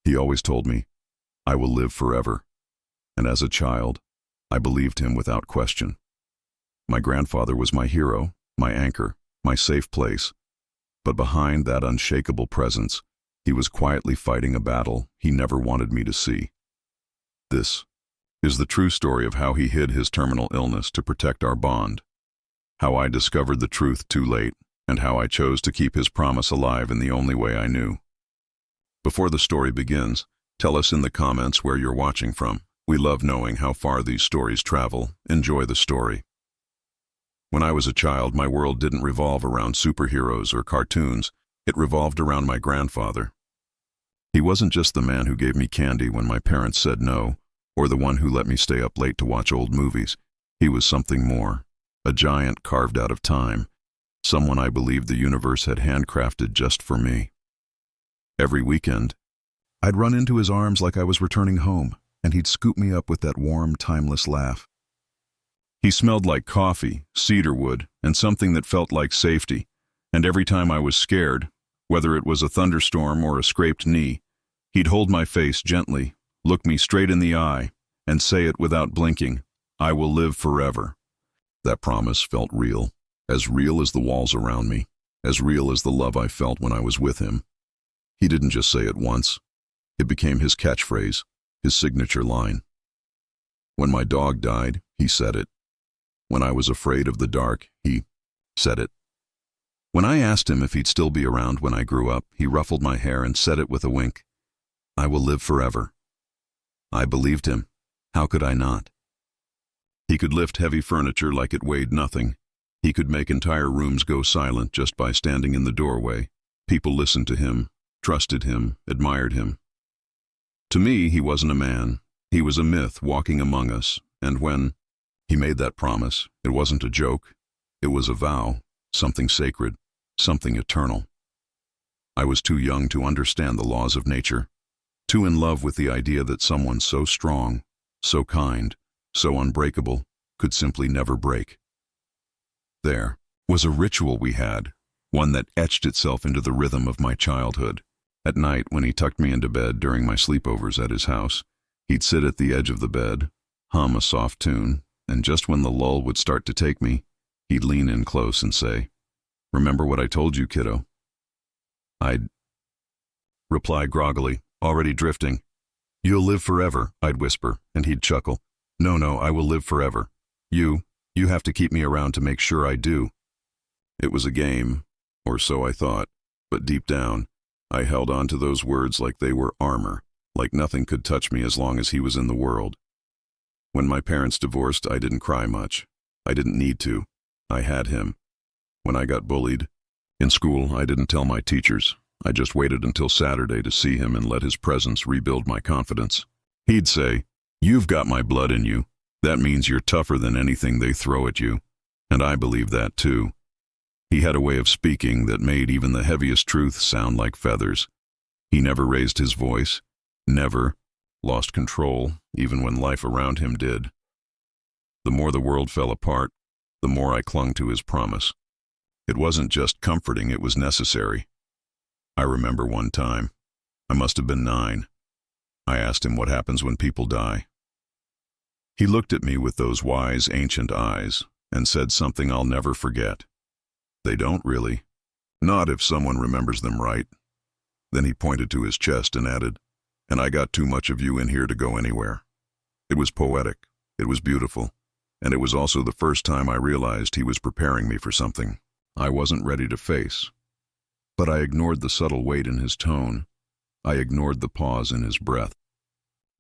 He always told me, "I will live forever." And as a child, I believed him without question. My grandfather was my hero, my anchor, my safe place. But behind that unshakable presence, he was quietly fighting a battle he never wanted me to see. This is the true story of how he hid his terminal illness to protect our bond, how I discovered the truth too late, and how I chose to keep his promise alive in the only way I knew. Before the story begins, tell us in the comments where you're watching from. We love knowing how far these stories travel. Enjoy the story. When I was a child, my world didn't revolve around superheroes or cartoons. It revolved around my grandfather. He wasn't just the man who gave me candy when my parents said no, or the one who let me stay up late to watch old movies. He was something more, a giant carved out of time, someone I believed the universe had handcrafted just for me. Every weekend, I'd run into his arms like I was returning home, and he'd scoop me up with that warm, timeless laugh. He smelled like coffee, cedarwood, and something that felt like safety, and every time I was scared, whether it was a thunderstorm or a scraped knee, he'd hold my face gently, look me straight in the eye, and say it without blinking, "I will live forever." That promise felt real as the walls around me, as real as the love I felt when I was with him. He didn't just say it once. It became his catchphrase, his signature line. When my dog died, he said it. When I was afraid of the dark, he said it. When I asked him if he'd still be around when I grew up, he ruffled my hair and said it with a wink, "I will live forever." I believed him. How could I not? He could lift heavy furniture like it weighed nothing. He could make entire rooms go silent just by standing in the doorway. People listened to him, trusted him, admired him. To me, he wasn't a man. He was a myth walking among us, and when he made that promise, it wasn't a joke. It was a vow, something sacred, something eternal. I was too young to understand the laws of nature, too in love with the idea that someone so strong, so kind, so unbreakable, could simply never break. There was a ritual we had, one that etched itself into the rhythm of my childhood. At night, when he tucked me into bed during my sleepovers at his house, he'd sit at the edge of the bed, hum a soft tune, and just when the lull would start to take me, he'd lean in close and say, "Remember what I told you, kiddo?" I'd reply groggily, already drifting. "You'll live forever," I'd whisper, and he'd chuckle. No, I will live forever. You have to keep me around to make sure I do." It was a game, or so I thought, but deep down, I held on to those words like they were armor, like nothing could touch me as long as he was in the world. When my parents divorced, I didn't cry much. I didn't need to. I had him. When I got bullied in school, I didn't tell my teachers. I just waited until Saturday to see him and let his presence rebuild my confidence. He'd say, "You've got my blood in you. That means you're tougher than anything they throw at you." And I believe that too. He had a way of speaking that made even the heaviest truth sound like feathers. He never raised his voice, never lost control, even when life around him did. The more the world fell apart, the more I clung to his promise. It wasn't just comforting, it was necessary. I remember one time, I must have been 9. I asked him what happens when people die. He looked at me with those wise, ancient eyes and said something I'll never forget. "They don't really. Not if someone remembers them right." Then he pointed to his chest and added, "And I got too much of you in here to go anywhere." It was poetic, it was beautiful, and it was also the first time I realized he was preparing me for something I wasn't ready to face. But I ignored the subtle weight in his tone. I ignored the pause in his breath.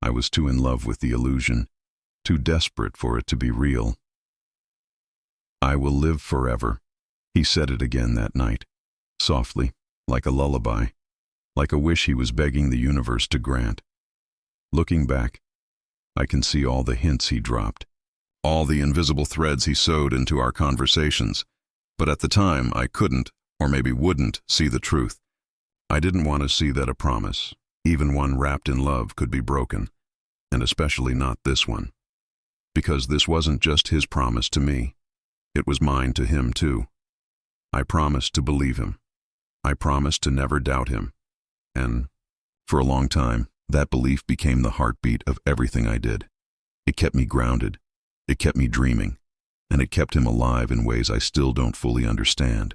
I was too in love with the illusion, too desperate for it to be real. "I will live forever." He said it again that night, softly, like a lullaby, like a wish he was begging the universe to grant. Looking back, I can see all the hints he dropped, all the invisible threads he sewed into our conversations. But at the time, I couldn't, or maybe wouldn't, see the truth. I didn't want to see that a promise, even one wrapped in love, could be broken, and especially not this one. Because this wasn't just his promise to me. It was mine to him too. I promised to believe him. I promised to never doubt him. And for a long time, That belief became the heartbeat of everything I did. It kept me grounded, it kept me dreaming, and it kept him alive in ways I still don't fully understand.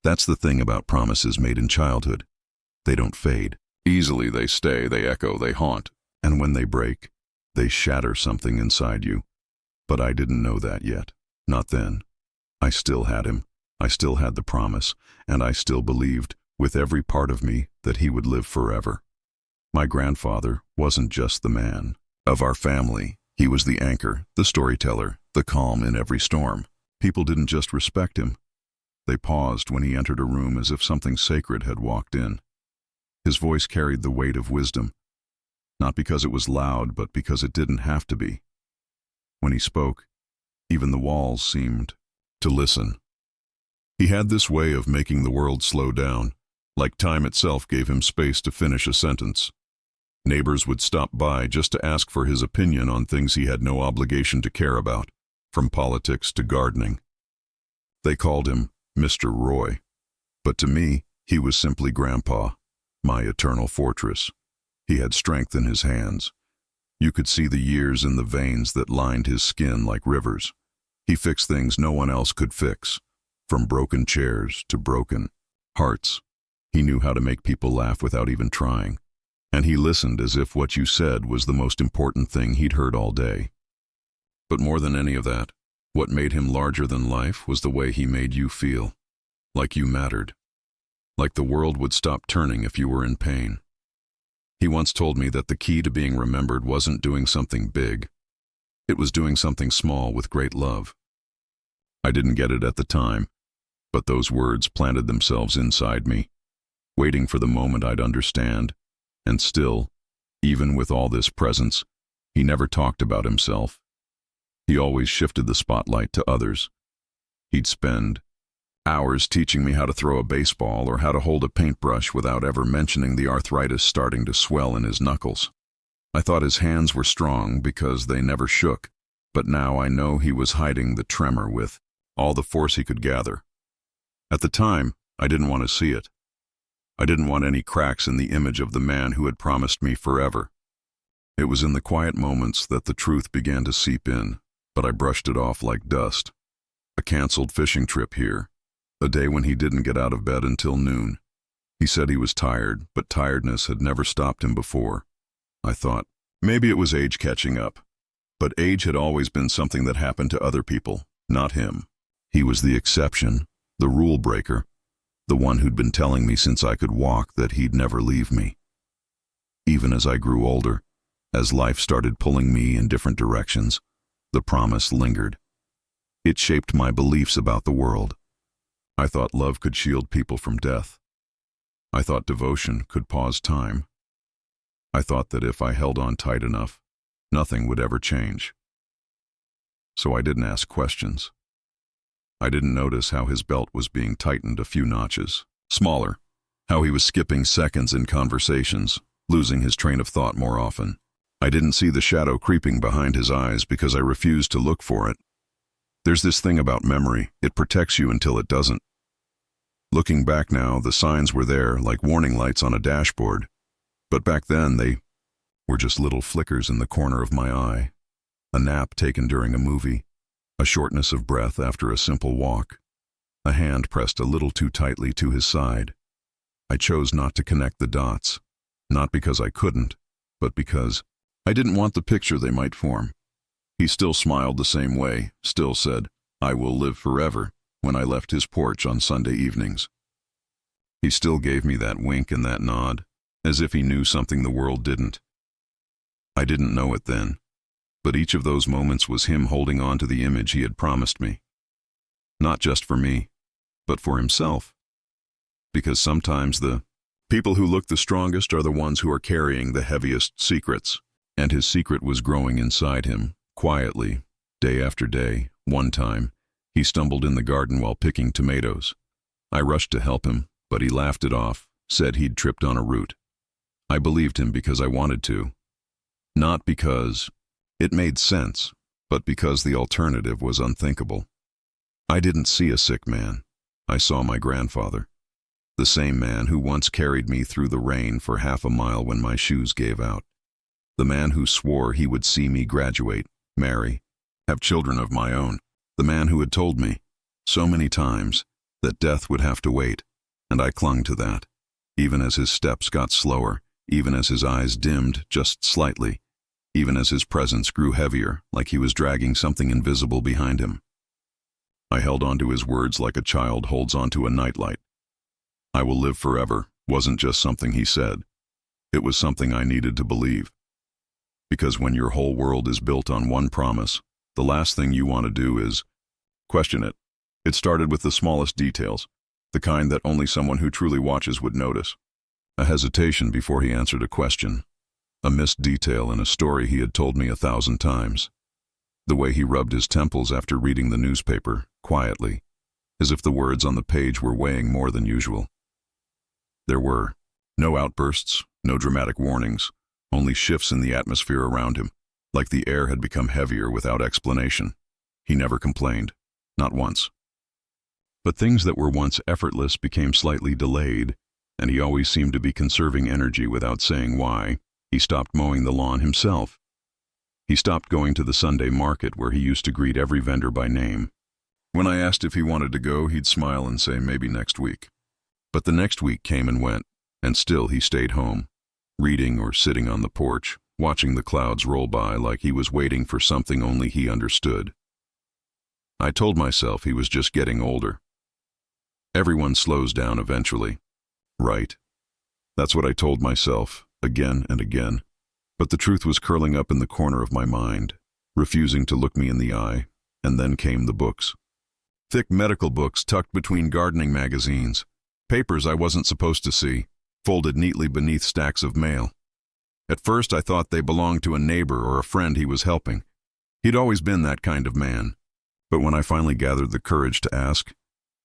That's the thing about promises made in childhood. They don't fade. Easily they stay, they echo, they haunt. And when they break, they shatter something inside you. But I didn't know that yet. Not then. I still had him. I still had the promise, and I still believed, with every part of me, that he would live forever. My grandfather wasn't just the man of our family. He was the anchor, the storyteller, the calm in every storm. People didn't just respect him. They paused when he entered a room as if something sacred had walked in. His voice carried the weight of wisdom, not because it was loud, but because it didn't have to be. When he spoke, even the walls seemed to listen. He had this way of making the world slow down, like time itself gave him space to finish a sentence. Neighbors would stop by just to ask for his opinion on things he had no obligation to care about, from politics to gardening. They called him Mr. Roy, but to me, he was simply Grandpa, my eternal fortress. He had strength in his hands. You could see the years in the veins that lined his skin like rivers. He fixed things no one else could fix, from broken chairs to broken hearts. He knew how to make people laugh without even trying. And he listened as if what you said was the most important thing he'd heard all day. But more than any of that, what made him larger than life was the way he made you feel. Like you mattered. Like the world would stop turning if you were in pain. He once told me that the key to being remembered wasn't doing something big. It was doing something small with great love. I didn't get it at the time, but those words planted themselves inside me, waiting for the moment I'd understand. And still, even with all this presence, he never talked about himself. He always shifted the spotlight to others. He'd spend hours teaching me how to throw a baseball or how to hold a paintbrush without ever mentioning the arthritis starting to swell in his knuckles. I thought his hands were strong because they never shook, but now I know he was hiding the tremor with all the force he could gather. At the time, I didn't want to see it. I didn't want any cracks in the image of the man who had promised me forever. It was in the quiet moments that the truth began to seep in, but I brushed it off like dust. A canceled fishing trip here, a day when he didn't get out of bed until noon. He said he was tired, but tiredness had never stopped him before. I thought, maybe it was age catching up. But age had always been something that happened to other people, not him. He was the exception, the rule breaker, the one who'd been telling me since I could walk that he'd never leave me. Even as I grew older, as life started pulling me in different directions, the promise lingered. It shaped my beliefs about the world. I thought love could shield people from death. I thought devotion could pause time. I thought that if I held on tight enough, nothing would ever change. So I didn't ask questions. I didn't notice how his belt was being tightened a few notches, smaller, how he was skipping seconds in conversations, losing his train of thought more often. I didn't see the shadow creeping behind his eyes because I refused to look for it. There's this thing about memory, it protects you until it doesn't. Looking back now, the signs were there like warning lights on a dashboard, but back then they were just little flickers in the corner of my eye. A nap taken during a movie, a shortness of breath after a simple walk, a hand pressed a little too tightly to his side. I chose not to connect the dots, not because I couldn't, but because I didn't want the picture they might form. He still smiled the same way, still said, "I will live forever," when I left his porch on Sunday evenings. He still gave me that wink and that nod, as if he knew something the world didn't. I didn't know it then, but each of those moments was him holding on to the image he had promised me. Not just for me, but for himself. Because sometimes the people who look the strongest are the ones who are carrying the heaviest secrets, and his secret was growing inside him, quietly, day after day. One time, he stumbled in the garden while picking tomatoes. I rushed to help him, but he laughed it off, said he'd tripped on a root. I believed him because I wanted to. Not because it made sense, but because the alternative was unthinkable. I didn't see a sick man. I saw my grandfather. The same man who once carried me through the rain for half a mile when my shoes gave out. The man who swore he would see me graduate, marry, have children of my own. The man who had told me, so many times, that death would have to wait, and I clung to that, even as his steps got slower, even as his eyes dimmed just slightly, even as his presence grew heavier, like he was dragging something invisible behind him. I held onto his words like a child holds onto a nightlight. "I will live forever" wasn't just something he said. It was something I needed to believe. Because when your whole world is built on one promise, the last thing you want to do is question it. It started with the smallest details, the kind that only someone who truly watches would notice. A hesitation before he answered a question. A missed detail in a story he had told me 1,000 times. The way he rubbed his temples after reading the newspaper, quietly, as if the words on the page were weighing more than usual. There were no outbursts, no dramatic warnings, only shifts in the atmosphere around him, like the air had become heavier without explanation. He never complained, not once. But things that were once effortless became slightly delayed, and he always seemed to be conserving energy without saying why. He stopped mowing the lawn himself. He stopped going to the Sunday market where he used to greet every vendor by name. When I asked if he wanted to go, he'd smile and say maybe next week. But the next week came and went, and still he stayed home, reading or sitting on the porch, watching the clouds roll by like he was waiting for something only he understood. I told myself he was just getting older. Everyone slows down eventually. Right. That's what I told myself, again and again. But the truth was curling up in the corner of my mind, refusing to look me in the eye, and then came the books. Thick medical books tucked between gardening magazines, papers I wasn't supposed to see, folded neatly beneath stacks of mail. At first I thought they belonged to a neighbor or a friend he was helping. He'd always been that kind of man. But when I finally gathered the courage to ask,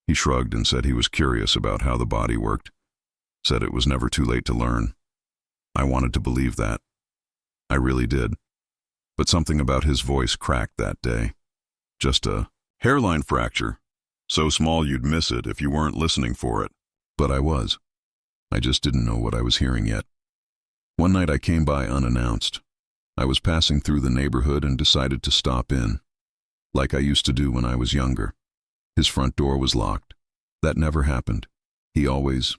he shrugged and said he was curious about how the body worked, said it was never too late to learn. I wanted to believe that. I really did. But something about his voice cracked that day. Just a hairline fracture, so small you'd miss it if you weren't listening for it. But I was. I just didn't know what I was hearing yet. One night I came by unannounced. I was passing through the neighborhood and decided to stop in, like I used to do when I was younger. His front door was locked. That never happened. He always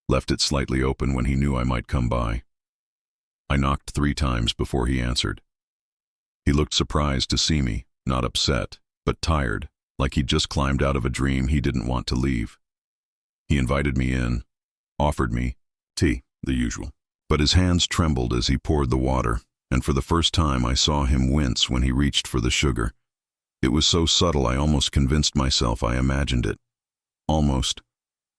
left it slightly open when he knew I might come by. I knocked 3 times before he answered. He looked surprised to see me, not upset, but tired, like he'd just climbed out of a dream he didn't want to leave. He invited me in, offered me tea, the usual. But his hands trembled as he poured the water, and for the first time I saw him wince when he reached for the sugar. It was so subtle I almost convinced myself I imagined it. Almost.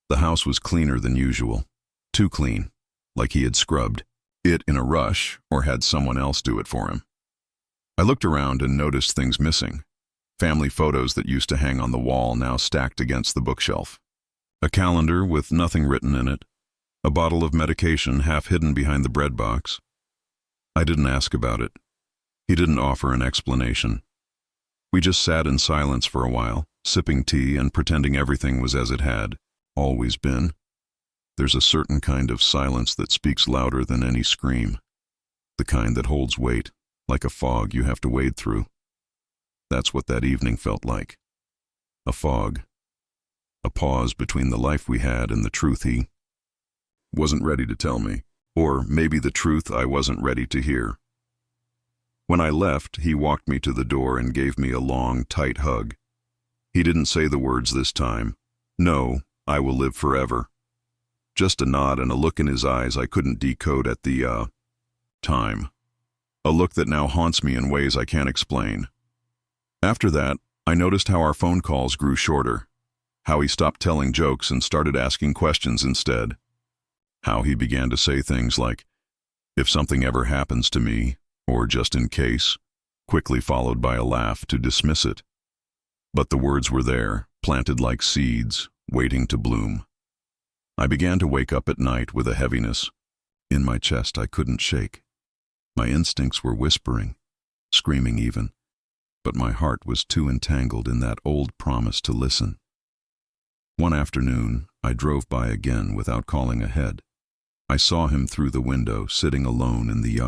The house was cleaner than usual. Too clean, like he had scrubbed it in a rush or had someone else do it for him. I looked around and noticed things missing. Family photos that used to hang on the wall now stacked against the bookshelf. A calendar with nothing written in it. A bottle of medication half hidden behind the bread box. I didn't ask about it. He didn't offer an explanation. We just sat in silence for a while, sipping tea and pretending everything was as it had always been. There's a certain kind of silence that speaks louder than any scream. The kind that holds weight, like a fog you have to wade through. That's what that evening felt like. A fog. A pause between the life we had and the truth he wasn't ready to tell me. Or maybe the truth I wasn't ready to hear. When I left, he walked me to the door and gave me a long, tight hug. He didn't say the words this time. No, I will live forever. Just a nod and a look in his eyes I couldn't decode at the, time. A look that now haunts me in ways I can't explain. After that, I noticed how our phone calls grew shorter. How he stopped telling jokes and started asking questions instead. How he began to say things like, "If something ever happens to me," or "just in case," quickly followed by a laugh to dismiss it. But the words were there, planted like seeds, waiting to bloom. I began to wake up at night with a heaviness. In my chest I couldn't shake. My instincts were whispering, screaming even, but my heart was too entangled in that old promise to listen. One afternoon, I drove by again without calling ahead. I saw him through the window, sitting alone in the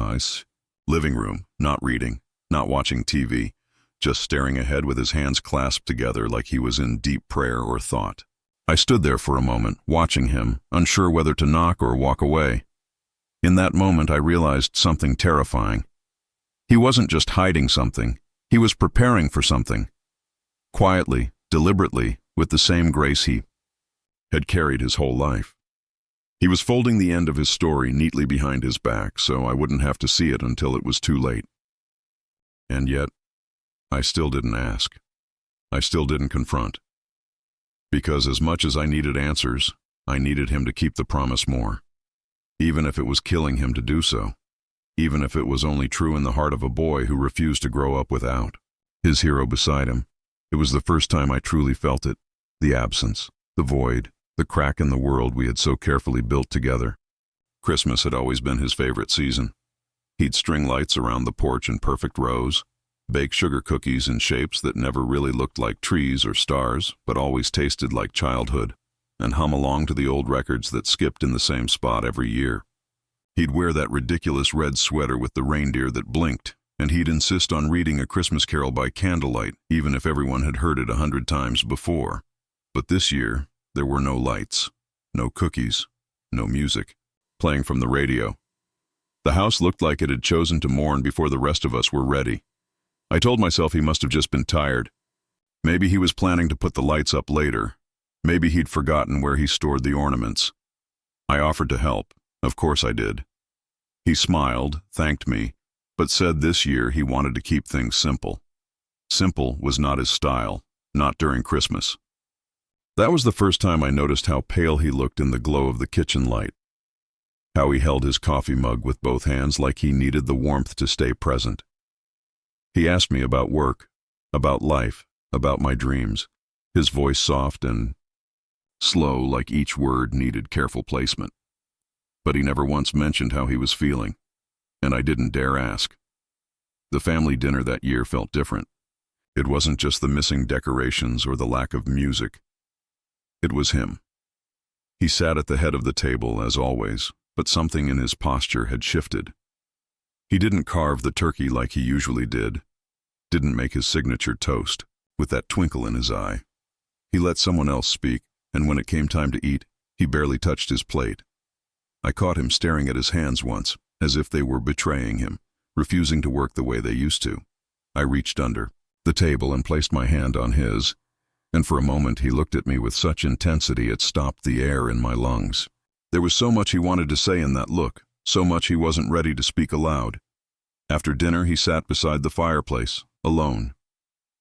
living room, not reading, not watching TV, just staring ahead with his hands clasped together like he was in deep prayer or thought. I stood there for a moment, watching him, unsure whether to knock or walk away. In that moment, I realized something terrifying. He wasn't just hiding something, he was preparing for something. Quietly, deliberately, with the same grace he had carried his whole life. He was folding the end of his story neatly behind his back so I wouldn't have to see it until it was too late. And yet, I still didn't ask. I still didn't confront. Because as much as I needed answers, I needed him to keep the promise more. Even if it was killing him to do so. Even if it was only true in the heart of a boy who refused to grow up without his hero beside him. It was the first time I truly felt it. The absence, the void, the crack in the world we had so carefully built together. Christmas had always been his favorite season. He'd string lights around the porch in perfect rows, bake sugar cookies in shapes that never really looked like trees or stars, but always tasted like childhood, and hum along to the old records that skipped in the same spot every year. He'd wear that ridiculous red sweater with the reindeer that blinked, and he'd insist on reading A Christmas Carol by candlelight, even if everyone had heard it 100 times before. But this year, there were no lights, no cookies, no music, playing from the radio. The house looked like it had chosen to mourn before the rest of us were ready. I told myself he must have just been tired. Maybe he was planning to put the lights up later. Maybe he'd forgotten where he stored the ornaments. I offered to help. Of course I did. He smiled, thanked me, but said this year he wanted to keep things simple. Simple was not his style, not during Christmas. That was the first time I noticed how pale he looked in the glow of the kitchen light. How he held his coffee mug with both hands like he needed the warmth to stay present. He asked me about work, about life, about my dreams, his voice soft and slow like each word needed careful placement. But he never once mentioned how he was feeling, and I didn't dare ask. The family dinner that year felt different. It wasn't just the missing decorations or the lack of music. It was him. He sat at the head of the table, as always, but something in his posture had shifted. He didn't carve the turkey like he usually didn't make his signature toast, with that twinkle in his eye. He let someone else speak, and when it came time to eat, he barely touched his plate. I caught him staring at his hands once, as if they were betraying him, refusing to work the way they used to. I reached under the table and placed my hand on his, and for a moment he looked at me with such intensity it stopped the air in my lungs. There was so much he wanted to say in that look, so much he wasn't ready to speak aloud. After dinner he sat beside the fireplace, alone.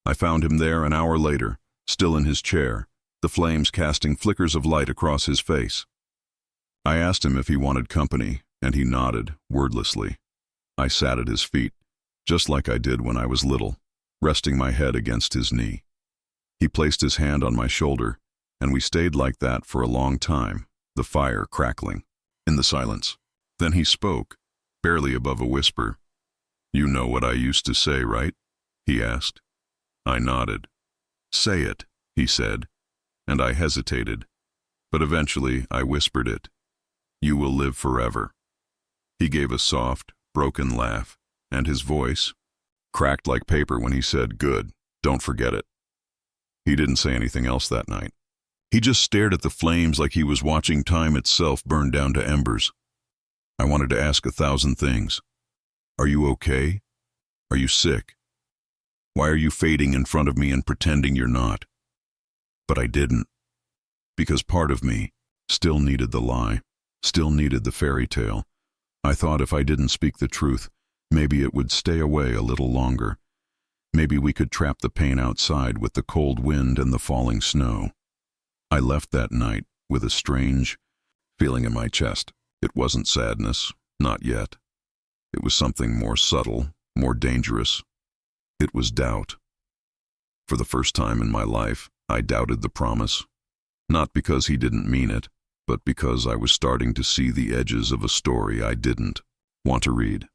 I found him there an hour later, still in his chair, the flames casting flickers of light across his face. I asked him if he wanted company, and he nodded, wordlessly. I sat at his feet, just like I did when I was little, resting my head against his knee. He placed his hand on my shoulder, and we stayed like that for a long time, the fire crackling, in the silence. Then he spoke, barely above a whisper. "You know what I used to say, right?" he asked. I nodded. "Say it," he said, and I hesitated, but eventually I whispered it. "You will live forever." He gave a soft, broken laugh, and his voice cracked like paper when he said, "Good, don't forget it." He didn't say anything else that night. He just stared at the flames like he was watching time itself burn down to embers. I wanted to ask 1,000 things. Are you okay? Are you sick? Why are you fading in front of me and pretending you're not? But I didn't. Because part of me still needed the lie, still needed the fairy tale. I thought if I didn't speak the truth, maybe it would stay away a little longer. Maybe we could trap the pain outside with the cold wind and the falling snow. I left that night with a strange feeling in my chest. It wasn't sadness, not yet. It was something more subtle, more dangerous. It was doubt. For the first time in my life, I doubted the promise. Not because he didn't mean it, but because I was starting to see the edges of a story I didn't want to read.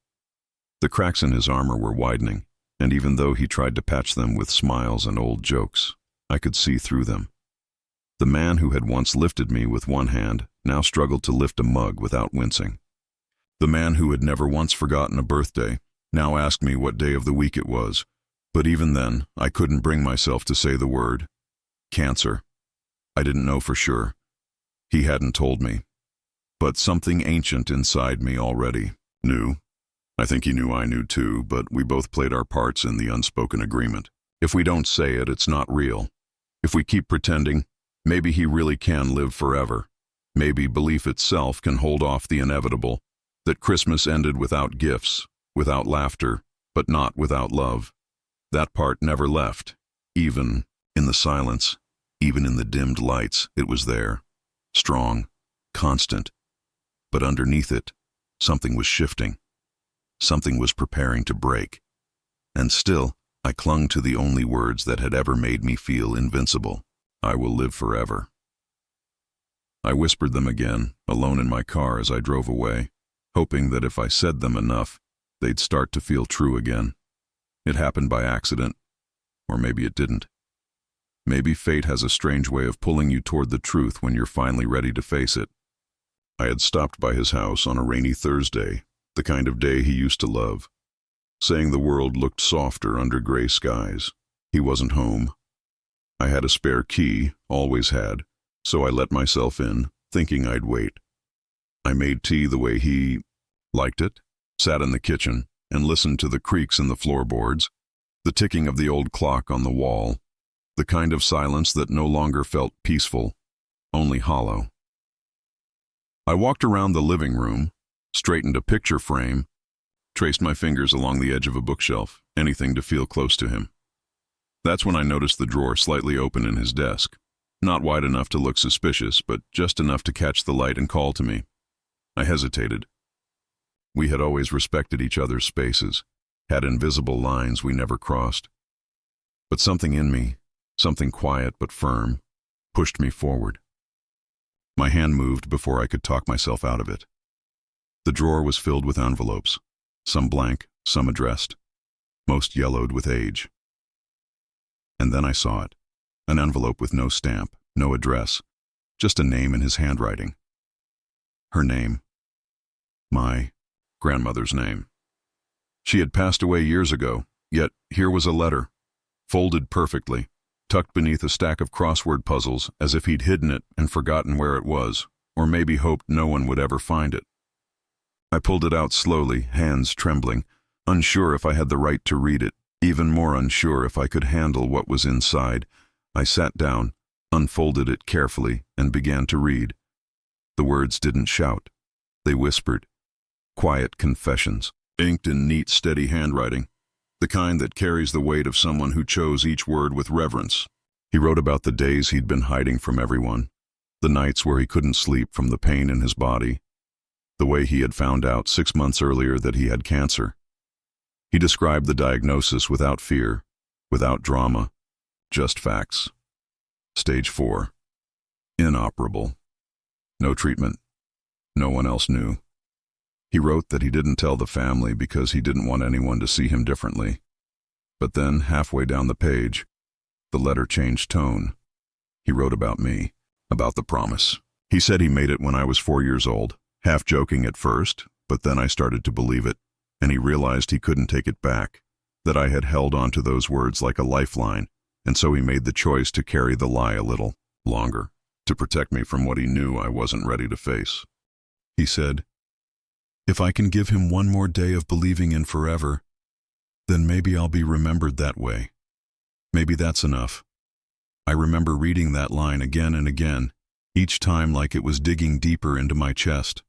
The cracks in his armor were widening, and even though he tried to patch them with smiles and old jokes, I could see through them. The man who had once lifted me with one hand now struggled to lift a mug without wincing. The man who had never once forgotten a birthday now asked me what day of the week it was, but even then, I couldn't bring myself to say the word. Cancer. I didn't know for sure. He hadn't told me. But something ancient inside me already knew. I think he knew I knew too, but we both played our parts in the unspoken agreement. If we don't say it, it's not real. If we keep pretending, maybe he really can live forever. Maybe belief itself can hold off the inevitable, that Christmas ended without gifts, without laughter, but not without love. That part never left. Even in the silence, even in the dimmed lights, it was there. Strong, constant. But underneath it, something was shifting. Something was preparing to break. And still, I clung to the only words that had ever made me feel invincible. I will live forever. I whispered them again, alone in my car as I drove away, hoping that if I said them enough, they'd start to feel true again. It happened by accident, or maybe it didn't. Maybe fate has a strange way of pulling you toward the truth when you're finally ready to face it. I had stopped by his house on a rainy Thursday, the kind of day he used to love, saying the world looked softer under gray skies. He wasn't home. I had a spare key, always had, so I let myself in, thinking I'd wait. I made tea the way he liked it, sat in the kitchen, and listened to the creaks in the floorboards, the ticking of the old clock on the wall, the kind of silence that no longer felt peaceful, only hollow. I walked around the living room, straightened a picture frame, traced my fingers along the edge of a bookshelf, anything to feel close to him. That's when I noticed the drawer slightly open in his desk, not wide enough to look suspicious, but just enough to catch the light and call to me. I hesitated. We had always respected each other's spaces, had invisible lines we never crossed. But something in me, something quiet but firm, pushed me forward. My hand moved before I could talk myself out of it. The drawer was filled with envelopes, some blank, some addressed, most yellowed with age. And then I saw it, an envelope with no stamp, no address, just a name in his handwriting. Her name. My grandmother's name. She had passed away years ago, yet here was a letter, folded perfectly, tucked beneath a stack of crossword puzzles as if he'd hidden it and forgotten where it was, or maybe hoped no one would ever find it. I pulled it out slowly, hands trembling, unsure if I had the right to read it, even more unsure if I could handle what was inside. I sat down, unfolded it carefully, and began to read. The words didn't shout. They whispered. Quiet confessions, inked in neat, steady handwriting, the kind that carries the weight of someone who chose each word with reverence. He wrote about the days he'd been hiding from everyone, the nights where he couldn't sleep from the pain in his body, the way he had found out 6 months earlier that he had cancer. He described the diagnosis without fear, without drama, just facts. Stage 4. Inoperable. No treatment. No one else knew. He wrote that he didn't tell the family because he didn't want anyone to see him differently. But then, halfway down the page, the letter changed tone. He wrote about me, about the promise. He said he made it when I was 4 years old, half joking at first, but then I started to believe it, and he realized he couldn't take it back, that I had held on to those words like a lifeline, and so he made the choice to carry the lie a little longer, to protect me from what he knew I wasn't ready to face. He said, "If I can give him one more day of believing in forever, then maybe I'll be remembered that way. Maybe that's enough." I remember reading that line again and again, each time like it was digging deeper into my chest.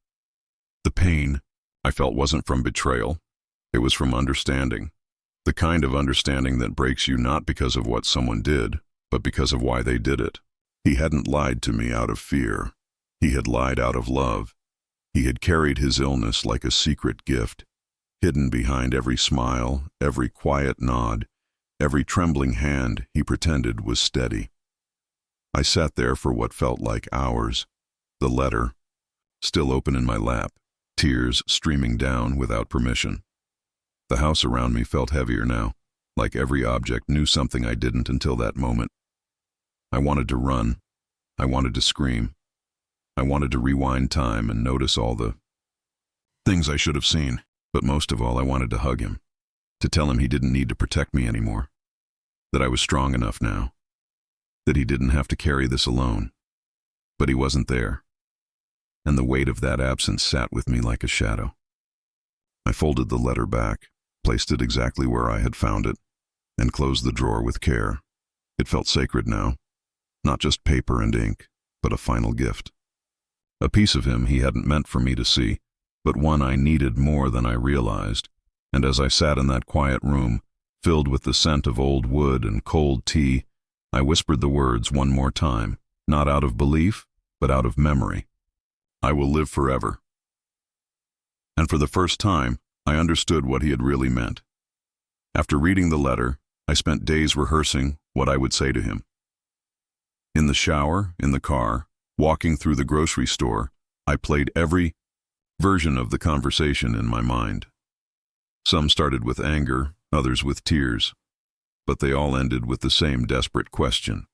The pain I felt wasn't from betrayal, it was from understanding. The kind of understanding that breaks you not because of what someone did, but because of why they did it. He hadn't lied to me out of fear. He had lied out of love. He had carried his illness like a secret gift, hidden behind every smile, every quiet nod, every trembling hand he pretended was steady. I sat there for what felt like hours, the letter, still open in my lap, tears streaming down without permission. The house around me felt heavier now, like every object knew something I didn't until that moment. I wanted to run. I wanted to scream. I wanted to rewind time and notice all the things I should have seen. But most of all, I wanted to hug him, to tell him he didn't need to protect me anymore, that I was strong enough now, that he didn't have to carry this alone. But he wasn't there, and the weight of that absence sat with me like a shadow. I folded the letter back, placed it exactly where I had found it, and closed the drawer with care. It felt sacred now, not just paper and ink, but a final gift. A piece of him he hadn't meant for me to see, but one I needed more than I realized, and as I sat in that quiet room, filled with the scent of old wood and cold tea, I whispered the words one more time, not out of belief, but out of memory. I will live forever. And for the first time, I understood what he had really meant. After reading the letter, I spent days rehearsing what I would say to him. In the shower, in the car, walking through the grocery store, I played every version of the conversation in my mind. Some started with anger, others with tears, but they all ended with the same desperate question.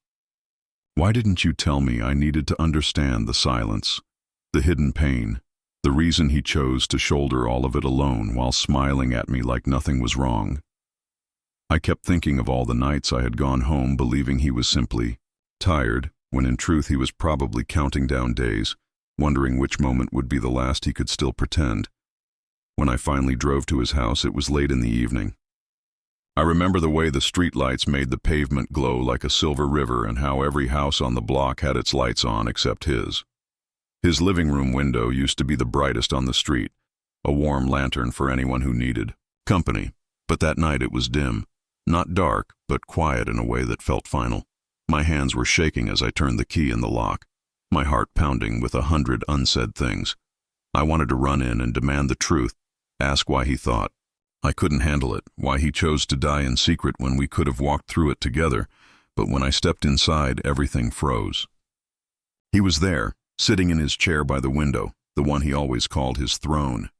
Why didn't you tell me I needed to understand the silence, the hidden pain, the reason he chose to shoulder all of it alone while smiling at me like nothing was wrong? I kept thinking of all the nights I had gone home believing he was simply tired, when in truth he was probably counting down days, wondering which moment would be the last he could still pretend. When I finally drove to his house, it was late in the evening. I remember the way the streetlights made the pavement glow like a silver river and how every house on the block had its lights on except his. His living room window used to be the brightest on the street, a warm lantern for anyone who needed company, but that night it was dim, not dark, but quiet in a way that felt final. My hands were shaking as I turned the key in the lock, my heart pounding with 100 unsaid things. I wanted to run in and demand the truth, ask why he thought I couldn't handle it, why he chose to die in secret when we could have walked through it together, but when I stepped inside, everything froze. He was there, sitting in his chair by the window, the one he always called his throne.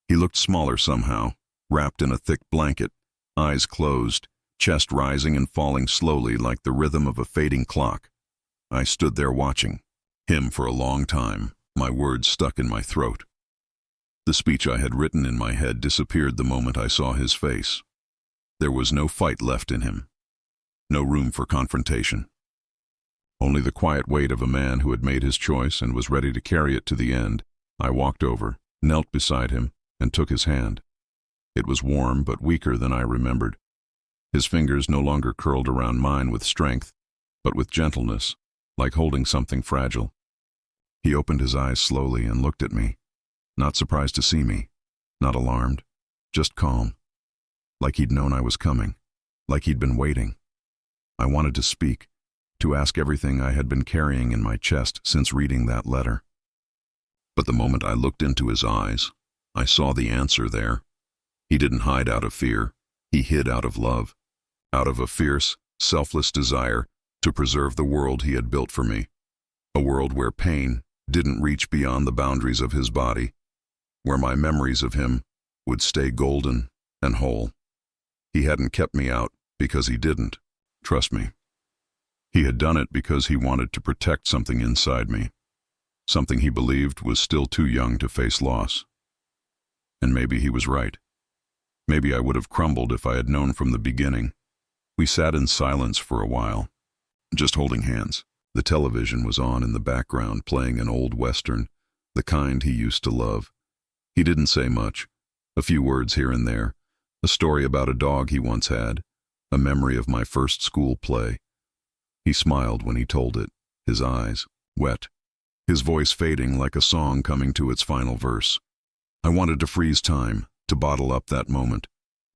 He looked smaller somehow, wrapped in a thick blanket, eyes closed, chest rising and falling slowly like the rhythm of a fading clock. I stood there watching him for a long time, my words stuck in my throat. The speech I had written in my head disappeared the moment I saw his face. There was no fight left in him, no room for confrontation. Only the quiet weight of a man who had made his choice and was ready to carry it to the end. I walked over, knelt beside him, and took his hand. It was warm but weaker than I remembered. His fingers no longer curled around mine with strength, but with gentleness, like holding something fragile. He opened his eyes slowly and looked at me, not surprised to see me, not alarmed, just calm, like he'd known I was coming, like he'd been waiting. I wanted to speak, to ask everything I had been carrying in my chest since reading that letter. But the moment I looked into his eyes, I saw the answer there. He didn't hide out of fear, he hid out of love, out of a fierce, selfless desire to preserve the world he had built for me, a world where pain didn't reach beyond the boundaries of his body, where my memories of him would stay golden and whole. He hadn't kept me out because he didn't, trust me. He had done it because he wanted to protect something inside me, something he believed was still too young to face loss. And maybe he was right. Maybe I would have crumbled if I had known from the beginning. We sat in silence for a while, just holding hands. The television was on in the background, playing an old Western, the kind he used to love. He didn't say much, a few words here and there, a story about a dog he once had, a memory of my first school play. He smiled when he told it, his eyes wet, his voice fading like a song coming to its final verse. I wanted to freeze time, to bottle up that moment,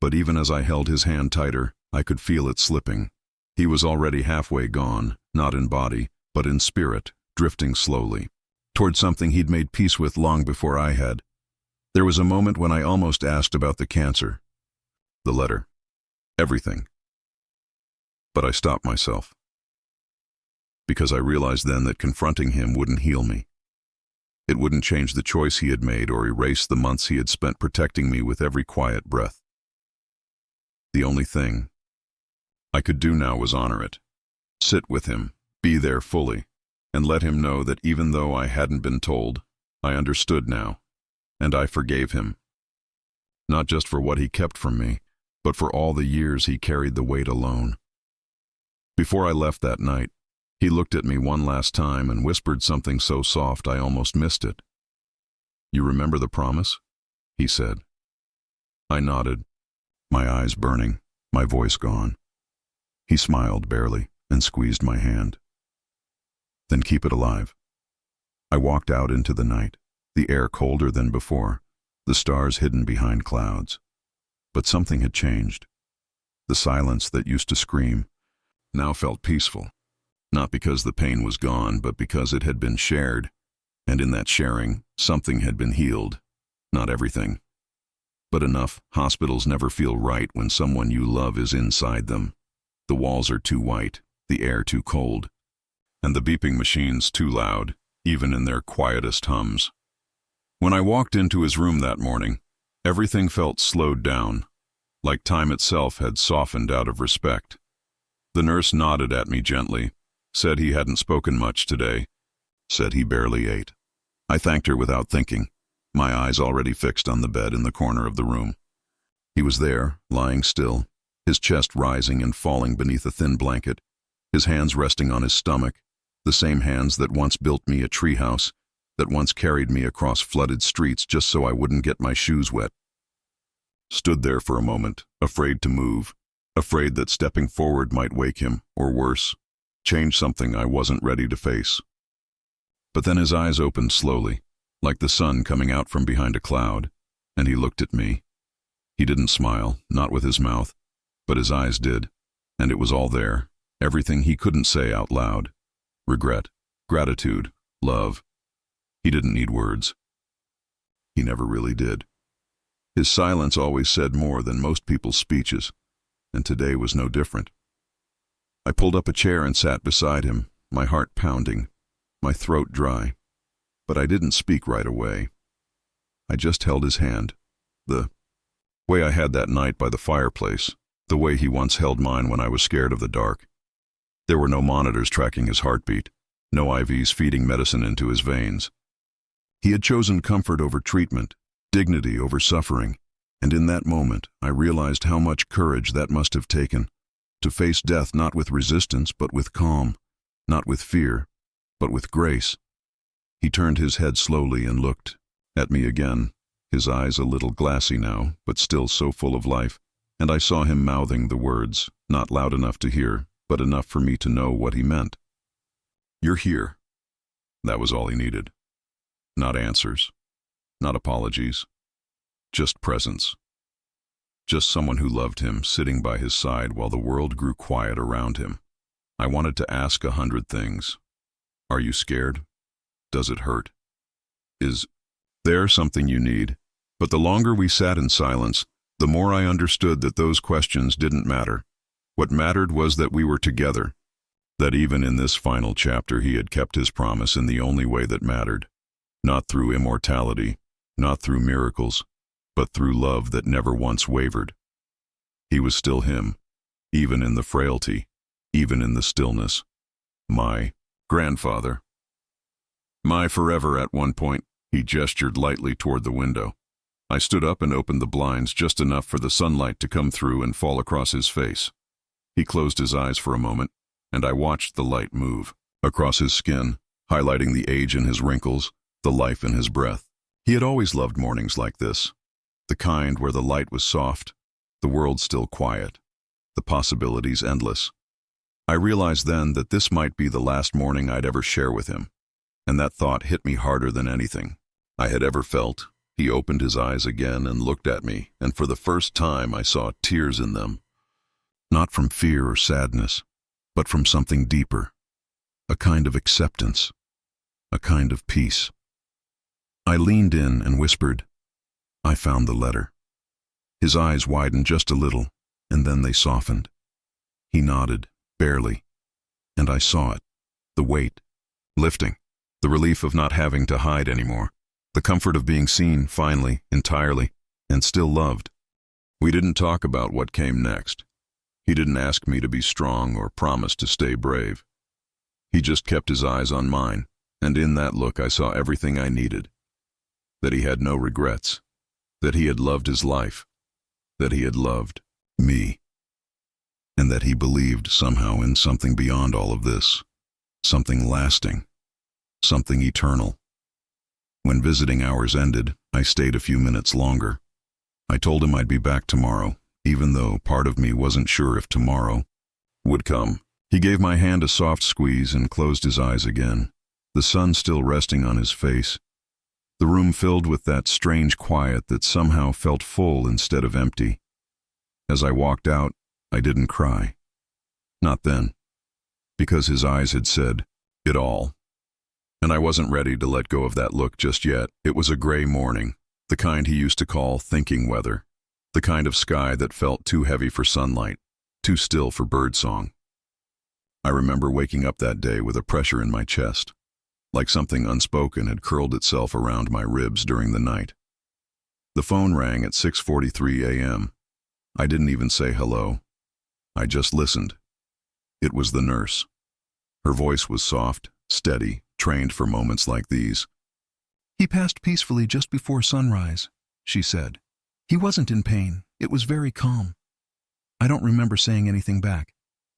but even as I held his hand tighter, I could feel it slipping. He was already halfway gone, not in body, but in spirit, drifting slowly, toward something he'd made peace with long before I had. There was a moment when I almost asked about the cancer, the letter, everything. But I stopped myself, because I realized then that confronting him wouldn't heal me. It wouldn't change the choice he had made or erase the months he had spent protecting me with every quiet breath. The only thing I could do now was honor it, sit with him, be there fully, and let him know that even though I hadn't been told, I understood now, and I forgave him. Not just for what he kept from me, but for all the years he carried the weight alone. Before I left that night, he looked at me one last time and whispered something so soft I almost missed it. "You remember the promise?" he said. I nodded, my eyes burning, my voice gone. He smiled barely and squeezed my hand. "Then keep it alive." I walked out into the night, the air colder than before, the stars hidden behind clouds. But something had changed. The silence that used to scream now felt peaceful, not because the pain was gone, but because it had been shared, and in that sharing, something had been healed. Not everything, but enough. Hospitals never feel right when someone you love is inside them. The walls are too white, the air too cold, and the beeping machines too loud, even in their quietest hums. When I walked into his room that morning, everything felt slowed down, like time itself had softened out of respect. The nurse nodded at me gently, said he hadn't spoken much today, said he barely ate. I thanked her without thinking, my eyes already fixed on the bed in the corner of the room. He was there, lying still, his chest rising and falling beneath a thin blanket, his hands resting on his stomach, the same hands that once built me a treehouse, that once carried me across flooded streets just so I wouldn't get my shoes wet. Stood there for a moment, afraid to move, afraid that stepping forward might wake him, or worse, change something I wasn't ready to face. But then his eyes opened slowly, like the sun coming out from behind a cloud, and he looked at me. He didn't smile, not with his mouth, but his eyes did, and it was all there, everything he couldn't say out loud. Regret, gratitude, love. He didn't need words. He never really did. His silence always said more than most people's speeches, and today was no different. I pulled up a chair and sat beside him, my heart pounding, my throat dry, but I didn't speak right away. I just held his hand, the way I had that night by the fireplace, the way he once held mine when I was scared of the dark. There were no monitors tracking his heartbeat, no IVs feeding medicine into his veins. He had chosen comfort over treatment, dignity over suffering, and in that moment I realized how much courage that must have taken, to face death not with resistance but with calm, not with fear, but with grace. He turned his head slowly and looked at me again, his eyes a little glassy now, but still so full of life, and I saw him mouthing the words, not loud enough to hear, but enough for me to know what he meant. "You're here." That was all he needed. Not answers, not apologies, just presence. Just someone who loved him, sitting by his side while the world grew quiet around him. I wanted to ask 100 things. Are you scared? Does it hurt? Is there something you need? But the longer we sat in silence, the more I understood that those questions didn't matter. What mattered was that we were together, that even in this final chapter he had kept his promise in the only way that mattered. Not through immortality, not through miracles, but through love that never once wavered. He was still him, even in the frailty, even in the stillness. My grandfather. My forever. At one point, he gestured lightly toward the window. I stood up and opened the blinds just enough for the sunlight to come through and fall across his face. He closed his eyes for a moment, and I watched the light move across his skin, highlighting the age in his wrinkles, the life in his breath. He had always loved mornings like this, the kind where the light was soft, the world still quiet, the possibilities endless. I realized then that this might be the last morning I'd ever share with him, and that thought hit me harder than anything I had ever felt. He opened his eyes again and looked at me, and for the first time I saw tears in them. Not from fear or sadness, but from something deeper, a kind of acceptance, a kind of peace. I leaned in and whispered, "I found the letter." His eyes widened just a little, and then they softened. He nodded, barely, and I saw it, the weight, lifting, the relief of not having to hide anymore, the comfort of being seen, finally, entirely, and still loved. We didn't talk about what came next. He didn't ask me to be strong or promise to stay brave. He just kept his eyes on mine, and in that look I saw everything I needed. That he had no regrets. That he had loved his life. That he had loved me. And that he believed somehow in something beyond all of this. Something lasting. Something eternal. When visiting hours ended, I stayed a few minutes longer. I told him I'd be back tomorrow, even though part of me wasn't sure if tomorrow would come. He gave my hand a soft squeeze and closed his eyes again, the sun still resting on his face. The room filled with that strange quiet that somehow felt full instead of empty. As I walked out, I didn't cry. Not then, because his eyes had said it all. And I wasn't ready to let go of that look just yet. It was a gray morning, the kind he used to call thinking weather, the kind of sky that felt too heavy for sunlight, too still for birdsong. I remember waking up that day with a pressure in my chest, like something unspoken had curled itself around my ribs during the night. The phone rang at 6:43 a.m. I didn't even say hello. I just listened. It was the nurse. Her voice was soft, steady, trained for moments like these. "He passed peacefully just before sunrise," she said. "He wasn't in pain. It was very calm." I don't remember saying anything back.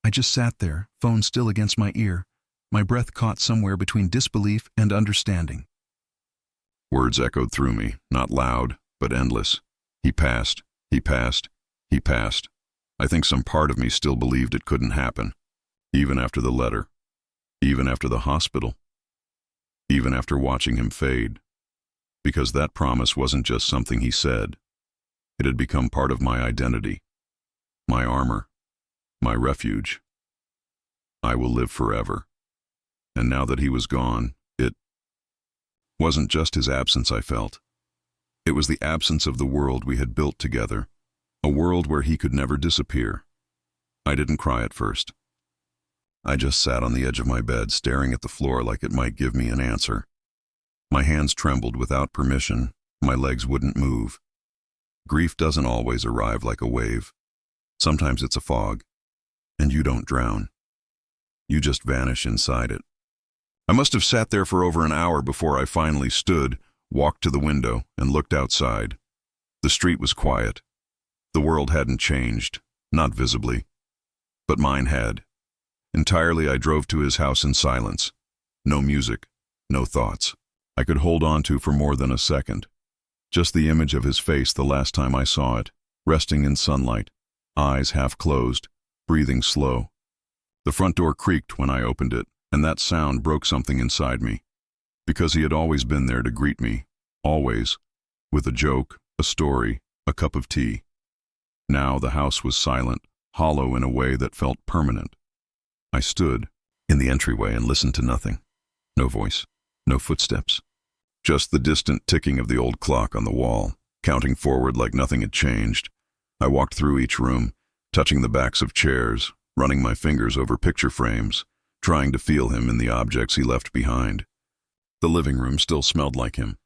I just sat there, phone still against my ear, my breath caught somewhere between disbelief and understanding. Words echoed through me, not loud, but endless. He passed, he passed, he passed. I think some part of me still believed it couldn't happen, even after the letter, even after the hospital, even after watching him fade. Because that promise wasn't just something he said. It had become part of my identity, my armor, my refuge. I will live forever. And now that he was gone, it wasn't just his absence I felt. It was the absence of the world we had built together, a world where he could never disappear. I didn't cry at first. I just sat on the edge of my bed, staring at the floor like it might give me an answer. My hands trembled without permission, my legs wouldn't move. Grief doesn't always arrive like a wave. Sometimes it's a fog, and you don't drown. You just vanish inside it. I must have sat there for over an hour before I finally stood, walked to the window, and looked outside. The street was quiet. The world hadn't changed, not visibly. But mine had. Entirely I drove to his house in silence. No music, no thoughts. I could hold on to for more than a second. Just the image of his face the last time I saw it, resting in sunlight, eyes half closed, breathing slow. The front door creaked when I opened it, and that sound broke something inside me. Because he had always been there to greet me, always, with a joke, a story, a cup of tea. Now the house was silent, hollow in a way that felt permanent. I stood in the entryway and listened to nothing. No voice, no footsteps. Just the distant ticking of the old clock on the wall, counting forward like nothing had changed. I walked through each room, touching the backs of chairs, running my fingers over picture frames, trying to feel him in the objects he left behind. The living room still smelled like him,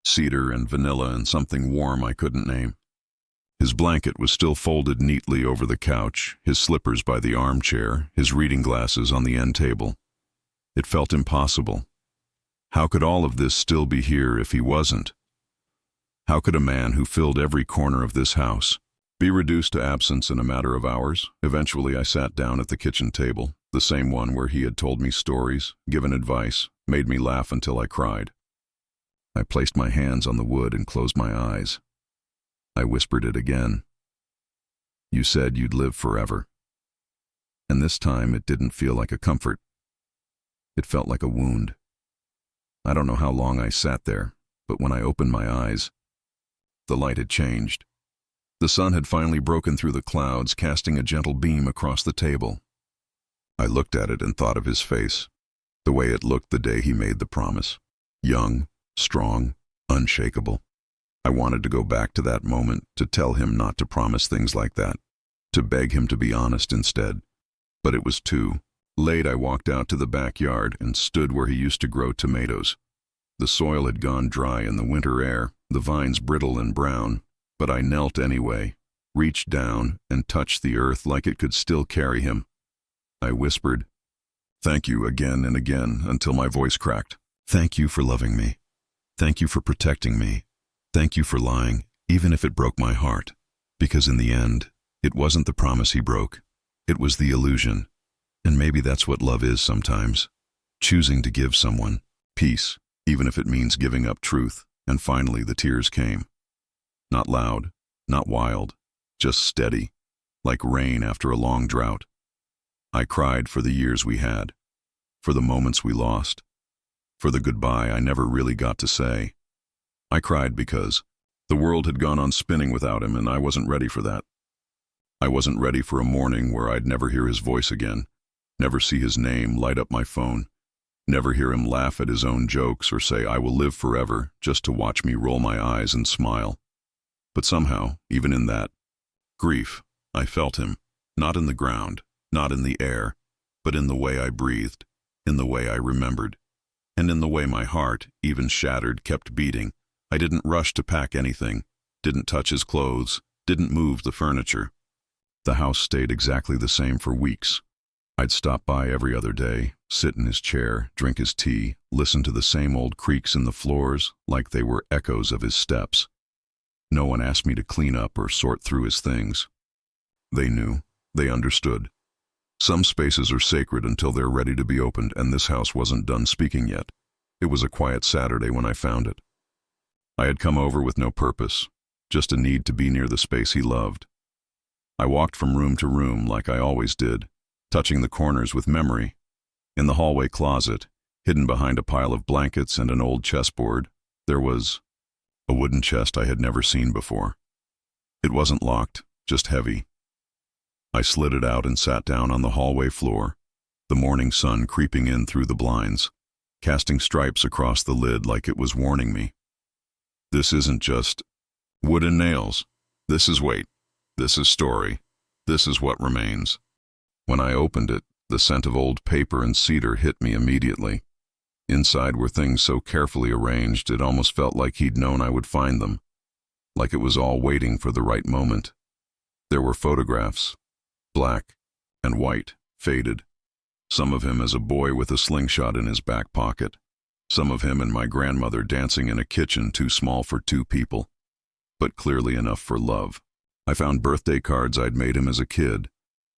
cedar and vanilla and something warm I couldn't name. His blanket was still folded neatly over the couch, his slippers by the armchair, his reading glasses on the end table. It felt impossible. How could all of this still be here if he wasn't? How could a man who filled every corner of this house be reduced to absence in a matter of hours? Eventually I sat down at the kitchen table, the same one where he had told me stories, given advice, made me laugh until I cried. I placed my hands on the wood and closed my eyes. I whispered it again. "You said you'd live forever." And this time it didn't feel like a comfort. It felt like a wound. I don't know how long I sat there, but when I opened my eyes, the light had changed. The sun had finally broken through the clouds, casting a gentle beam across the table. I looked at it and thought of his face, the way it looked the day he made the promise. Young, strong, unshakable. I wanted to go back to that moment, to tell him not to promise things like that, to beg him to be honest instead. But it was too late. I walked out to the backyard and stood where he used to grow tomatoes. The soil had gone dry in the winter air, the vines brittle and brown, but I knelt anyway, reached down and touched the earth like it could still carry him. I whispered, Thank you again and again until my voice cracked. Thank you for loving me. Thank you for protecting me. Thank you for lying, even if it broke my heart. Because in the end, it wasn't the promise he broke. It was the illusion. And maybe that's what love is sometimes. Choosing to give someone peace, even if it means giving up truth. And finally the tears came. Not loud, not wild, just steady, like rain after a long drought. I cried for the years we had, for the moments we lost, for the goodbye I never really got to say. I cried because the world had gone on spinning without him, and I wasn't ready for that. I wasn't ready for a morning where I'd never hear his voice again, never see his name light up my phone, never hear him laugh at his own jokes or say, "I will live forever," just to watch me roll my eyes and smile. But somehow, even in that grief, I felt him, not in the ground, not in the air, but in the way I breathed, in the way I remembered, and in the way my heart, even shattered, kept beating. I didn't rush to pack anything, didn't touch his clothes, didn't move the furniture. The house stayed exactly the same for weeks. I'd stop by every other day, sit in his chair, drink his tea, listen to the same old creaks in the floors like they were echoes of his steps. No one asked me to clean up or sort through his things. They knew, they understood. Some spaces are sacred until they're ready to be opened, and this house wasn't done speaking yet. It was a quiet Saturday when I found it. I had come over with no purpose, just a need to be near the space he loved. I walked from room to room like I always did, touching the corners with memory. In the hallway closet, hidden behind a pile of blankets and an old chessboard, there was a wooden chest I had never seen before. It wasn't locked, just heavy. I slid it out and sat down on the hallway floor, the morning sun creeping in through the blinds, casting stripes across the lid like it was warning me. This isn't just wood and nails. This is weight. This is story. This is what remains. When I opened it, the scent of old paper and cedar hit me immediately. Inside were things so carefully arranged it almost felt like he'd known I would find them, like it was all waiting for the right moment. There were photographs, black and white, faded. Some of him as a boy with a slingshot in his back pocket. Some of him and my grandmother dancing in a kitchen too small for two people, but clearly enough for love. I found birthday cards I'd made him as a kid,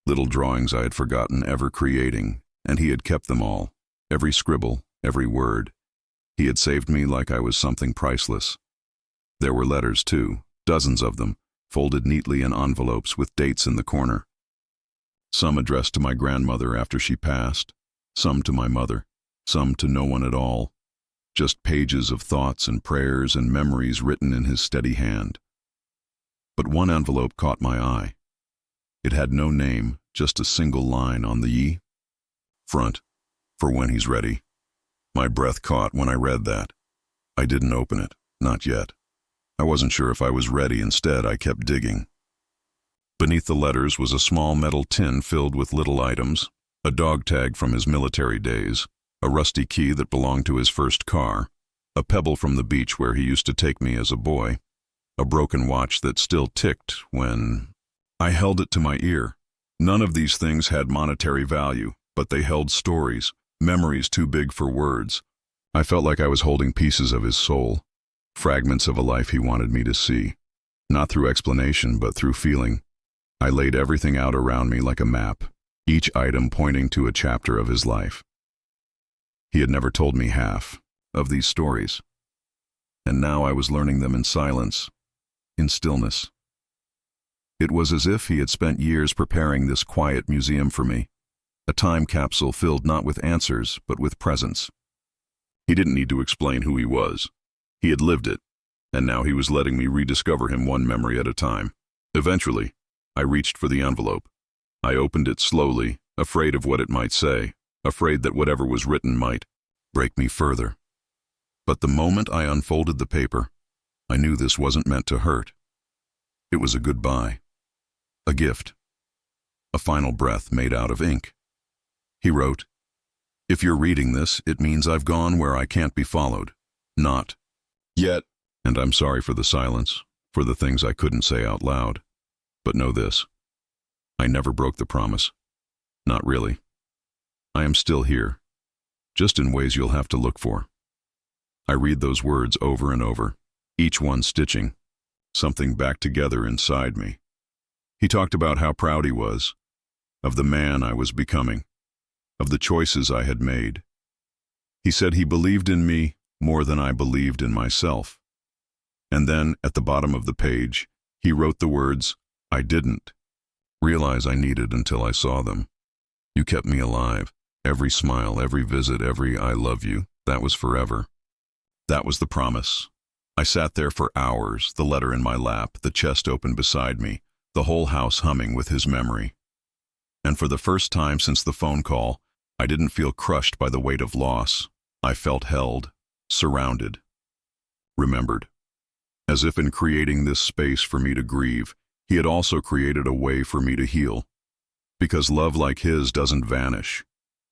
little drawings I had forgotten ever creating, and he had kept them all, every scribble, every word. He had saved me like I was something priceless. There were letters, too, dozens of them, folded neatly in envelopes with dates in the corner. Some addressed to my grandmother after she passed, some to my mother, some to no one at all. Just pages of thoughts and prayers and memories written in his steady hand. But one envelope caught my eye. It had no name, just a single line on the front, "For when he's ready." My breath caught when I read that. I didn't open it, not yet. I wasn't sure if I was ready. Instead, I kept digging. Beneath the letters was a small metal tin filled with little items, a dog tag from his military days, a rusty key that belonged to his first car, a pebble from the beach where he used to take me as a boy, a broken watch that still ticked when I held it to my ear. None of these things had monetary value, but they held stories, memories too big for words. I felt like I was holding pieces of his soul, fragments of a life he wanted me to see, not through explanation but through feeling. I laid everything out around me like a map, each item pointing to a chapter of his life. He had never told me half of these stories, and now I was learning them in silence, in stillness. It was as if he had spent years preparing this quiet museum for me, a time capsule filled not with answers, but with presence. He didn't need to explain who he was. He had lived it, and now he was letting me rediscover him one memory at a time. Eventually, I reached for the envelope. I opened it slowly, afraid of what it might say, afraid that whatever was written might break me further. But the moment I unfolded the paper, I knew this wasn't meant to hurt. It was a goodbye, a gift, a final breath made out of ink. He wrote, "If you're reading this, it means I've gone where I can't be followed. Not yet, and I'm sorry for the silence, for the things I couldn't say out loud. But know this, I never broke the promise. Not really. I am still here, just in ways you'll have to look for. I read those words over and over, each one stitching something back together inside me. He talked about how proud he was, of the man I was becoming, of the choices I had made. He said he believed in me more than I believed in myself. And then, at the bottom of the page, he wrote the words, "I didn't realize I needed until I saw them. You kept me alive. Every smile, every visit, every I love you, that was forever." That was the promise. I sat there for hours, the letter in my lap, the chest open beside me, the whole house humming with his memory. And for the first time since the phone call, I didn't feel crushed by the weight of loss. I felt held, surrounded, remembered. As if in creating this space for me to grieve, he had also created a way for me to heal. Because love like his doesn't vanish.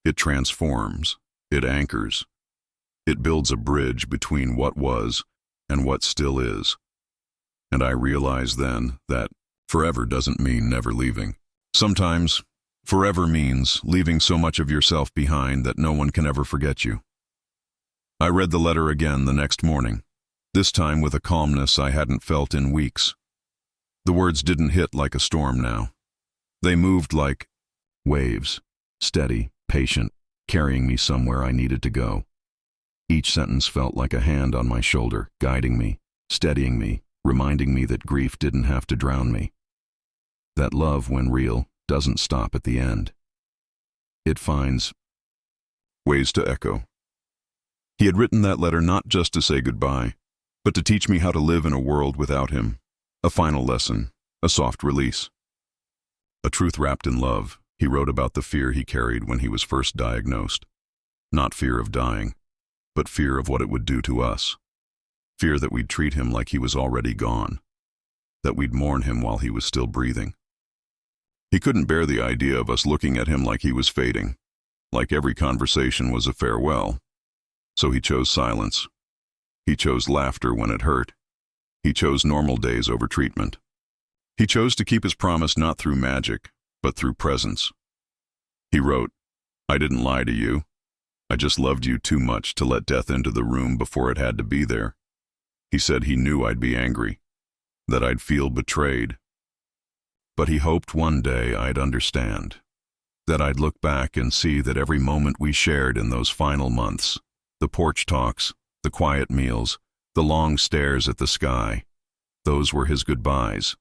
It transforms. It anchors. It builds a bridge between what was and what still is. And I realized then that forever doesn't mean never leaving. Sometimes, forever means leaving so much of yourself behind that no one can ever forget you. I read the letter again the next morning, this time with a calmness I hadn't felt in weeks. The words didn't hit like a storm now. They moved like waves, steady, patient, carrying me somewhere I needed to go. Each sentence felt like a hand on my shoulder, guiding me, steadying me, reminding me that grief didn't have to drown me. That love, when real, doesn't stop at the end. It finds ways to echo. He had written that letter not just to say goodbye, but to teach me how to live in a world without him. A final lesson, a soft release. A truth wrapped in love. He wrote about the fear he carried when he was first diagnosed. Not fear of dying, but fear of what it would do to us. Fear that we'd treat him like he was already gone, that we'd mourn him while he was still breathing. He couldn't bear the idea of us looking at him like he was fading, like every conversation was a farewell. So he chose silence. He chose laughter when it hurt. He chose normal days over treatment. He chose to keep his promise not through magic, but through presence. He wrote, "I didn't lie to you. I just loved you too much to let death into the room before it had to be there." He said he knew I'd be angry, that I'd feel betrayed. But he hoped one day I'd understand, that I'd look back and see that every moment we shared in those final months, the porch talks, the quiet meals, the long stares at the sky, those were his goodbyes,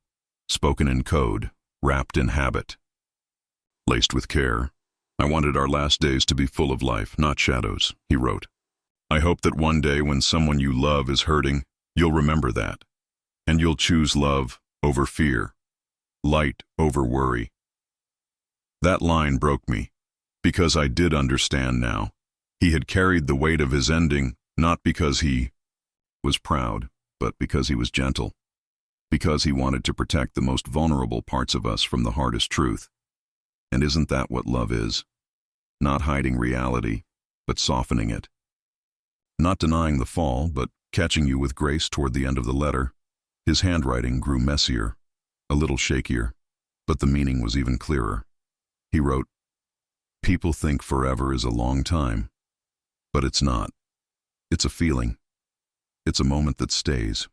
spoken in code, wrapped in habit, laced with care. "I wanted our last days to be full of life, not shadows," he wrote. "I hope that one day when someone you love is hurting, you'll remember that, and you'll choose love over fear, light over worry." That line broke me, because I did understand now. He had carried the weight of his ending, not because he was proud, but because he was gentle, because he wanted to protect the most vulnerable parts of us from the hardest truth. And isn't that what love is? Not hiding reality, but softening it. Not denying the fall, but catching you with grace toward the end of the letter. His handwriting grew messier, a little shakier, but the meaning was even clearer. He wrote, "People think forever is a long time, but it's not. It's a feeling. It's a moment that stays.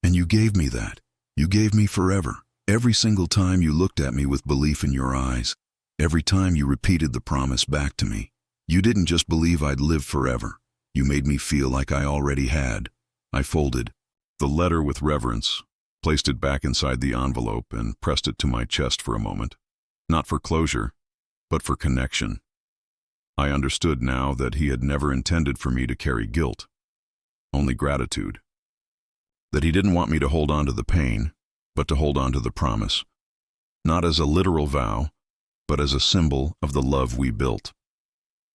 And you gave me that. You gave me forever. Every single time you looked at me with belief in your eyes, every time you repeated the promise back to me, you didn't just believe I'd live forever. You made me feel like I already had." I folded the letter with reverence, placed it back inside the envelope, and pressed it to my chest for a moment. Not for closure, but for connection. I understood now that he had never intended for me to carry guilt, only gratitude. That he didn't want me to hold on to the pain, but to hold on to the promise. Not as a literal vow, but as a symbol of the love we built.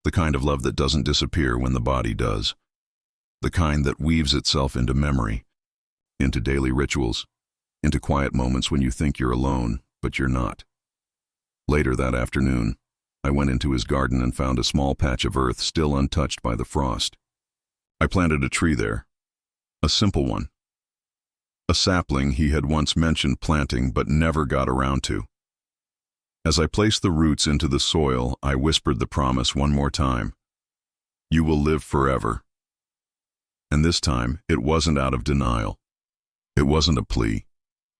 The kind of love that doesn't disappear when the body does. The kind that weaves itself into memory, into daily rituals, into quiet moments when you think you're alone, but you're not. Later that afternoon, I went into his garden and found a small patch of earth still untouched by the frost. I planted a tree there, a simple one. A sapling he had once mentioned planting but never got around to. As I placed the roots into the soil, I whispered the promise one more time. You will live forever. And this time, it wasn't out of denial. It wasn't a plea.